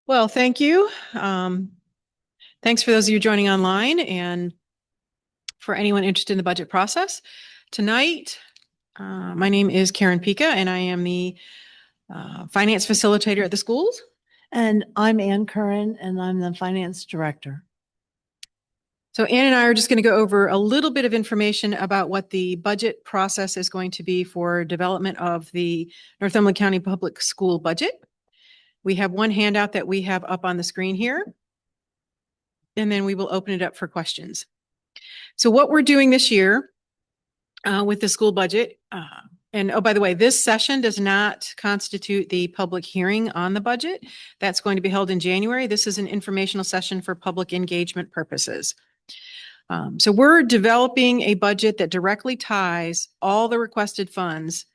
Well, thank you. Thanks for those of you joining online and for anyone interested in the budget process. Tonight, my name is Karen Pika and I am the finance facilitator at the schools. And I'm Ann Curran, and I'm the finance director. So Ann and I are just going to go over a little bit of information about what the budget process is going to be for development of the Northumberland County Public School budget. We have one handout that we have up on the screen here, and then we will open it up for questions. So what we're doing this year with the school budget, and oh, by the way, this session does not constitute the public hearing on the budget. That's going to be held in January. This is an informational session for public engagement purposes. So we're developing a budget that directly ties all the requested funds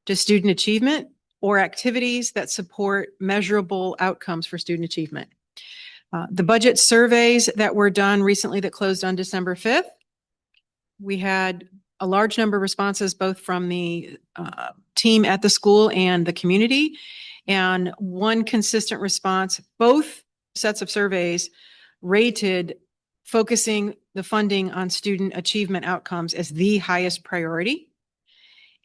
to student achievement or activities that support measurable outcomes for student achievement. The budget surveys that were done recently that closed on December 5th, we had a large number of responses both from the team at the school and the community. And one consistent response, both sets of surveys rated focusing the funding on student achievement outcomes as the highest priority.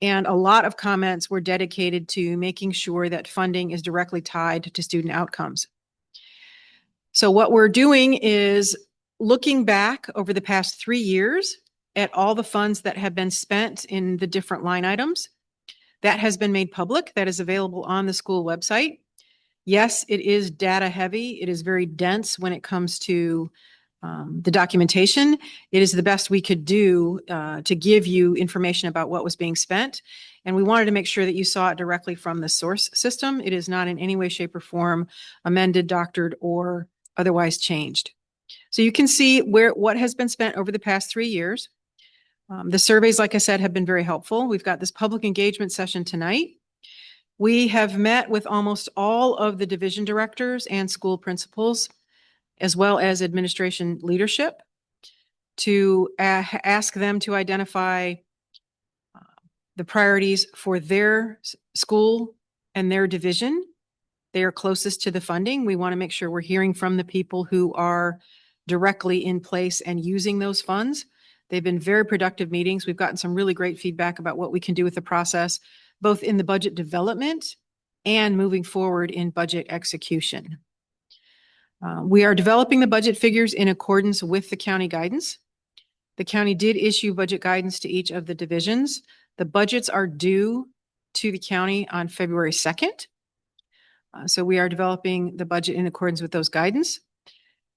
And a lot of comments were dedicated to making sure that funding is directly tied to student outcomes. So what we're doing is looking back over the past 3 years at all the funds that have been spent in the different line items. That has been made public. That is available on the school website. Yes, it is data heavy. It is very dense when it comes to the documentation. It is the best we could do to give you information about what was being spent. And we wanted to make sure that you saw it directly from the source system. It is not in any way, shape, or form amended, doctored, or otherwise changed. So you can see what has been spent over the past 3 years. The surveys, like I said, have been very helpful. We've got this public engagement session tonight. We have met with almost all of the division directors and school principals, as well as administration leadership, to ask them to identify the priorities for their school and their division. They are closest to the funding. We want to make sure we're hearing from the people who are directly in place and using those funds. They've been very productive meetings. We've gotten some really great feedback about what we can do with the process, both in the budget development and moving forward in budget execution. We are developing the budget figures in accordance with the county guidance. The county did issue budget guidance to each of the divisions. The budgets are due to the county on February 2nd. So we are developing the budget in accordance with those guidance.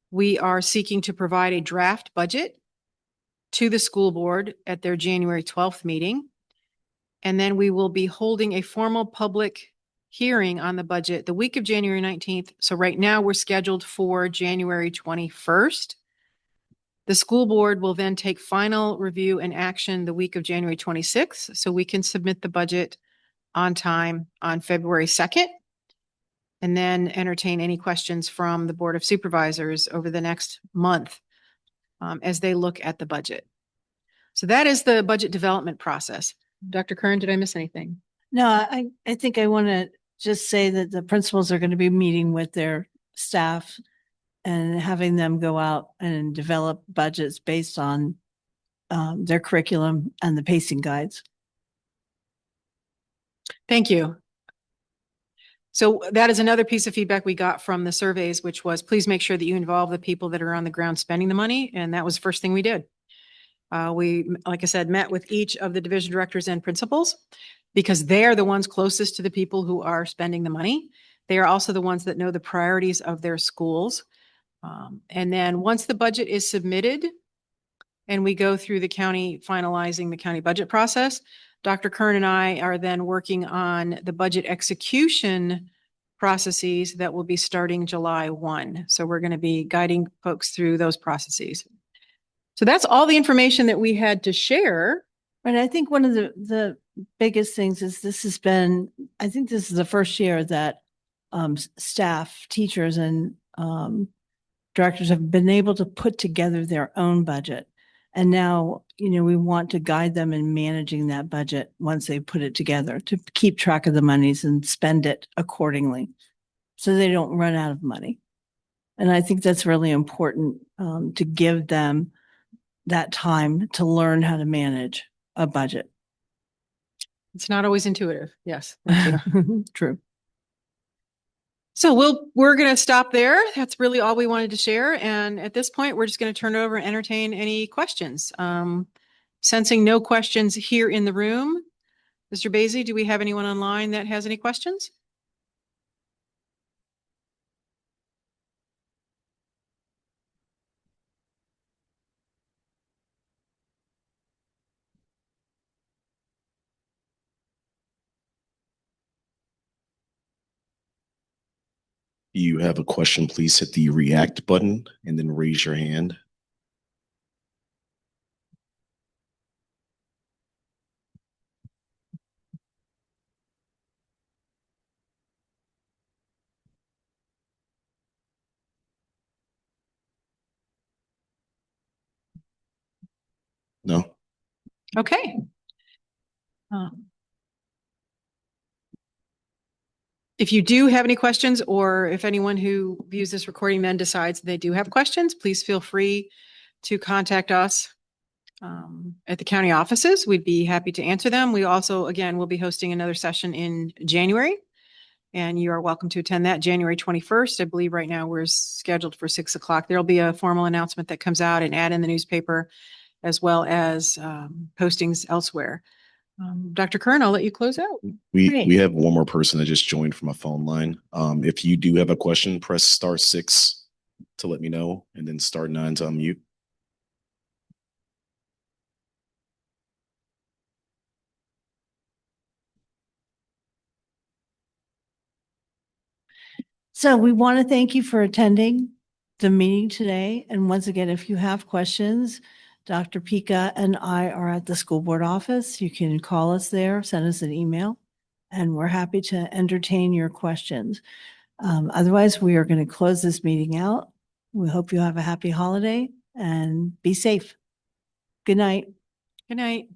We are seeking to provide a draft budget to the school board at their January 12th meeting. And then we will be holding a formal public hearing on the budget the week of January 19th. So right now we're scheduled for January 21st. The school board will then take final review and action the week of January 26th. So we can submit the budget on time on February 2nd. And then entertain any questions from the Board of Supervisors over the next month as they look at the budget. So that is the budget development process. Dr. Curran, did I miss anything? No, I think I want to just say that the principals are going to be meeting with their staff and having them go out and develop budgets based on their curriculum and the pacing guides. Thank you. So that is another piece of feedback we got from the surveys, which was please make sure that you involve the people that are on the ground spending the money. And that was the first thing we did. We, like I said, met with each of the division directors and principals because they are the ones closest to the people who are spending the money. They are also the ones that know the priorities of their schools. And then once the budget is submitted and we go through the county finalizing the county budget process, Dr. Kern and I are then working on the budget execution processes that will be starting July 1. So we're going to be guiding folks through those processes. So that's all the information that we had to share. But I think one of the biggest things is I think this is the first year that staff, teachers, and directors have been able to put together their own budget. And now, we want to guide them in managing that budget once they put it together to keep track of the monies and spend it accordingly. so they don't run out of money. And I think that's really important to give them that time to learn how to manage a budget. It's not always intuitive. Yes. Thank you. True. So we're going to stop there. That's really all we wanted to share. And at this point, we're just going to turn it over and entertain any questions. Sensing no questions here in the room. Mr. Basie, do we have anyone online that has any questions? You have a question, please hit the react button and then raise your hand. No? Okay. If you do have any questions, or if anyone who views this recording then decides they do have questions, please feel free to contact us at the county offices. We'd be happy to answer them. We also, again, will be hosting another session in January, and you are welcome to attend that January 21st. I believe right now we're scheduled for 6 o'clock. There'll be a formal announcement that comes out and ad in the newspaper, as well as postings elsewhere. Dr. Kern, I'll let you close out. We have one more person that just joined from a phone line. If you do have a question, press *6 to let me know, and then *9 to unmute. So we want to thank you for attending the meeting today. And once again, if you have questions, Dr. Pika and I are at the school board office. You can call us there, send us an email, and we're happy to entertain your questions. Otherwise, we are going to close this meeting out. We hope you have a happy holiday and be safe. Good night. Good night.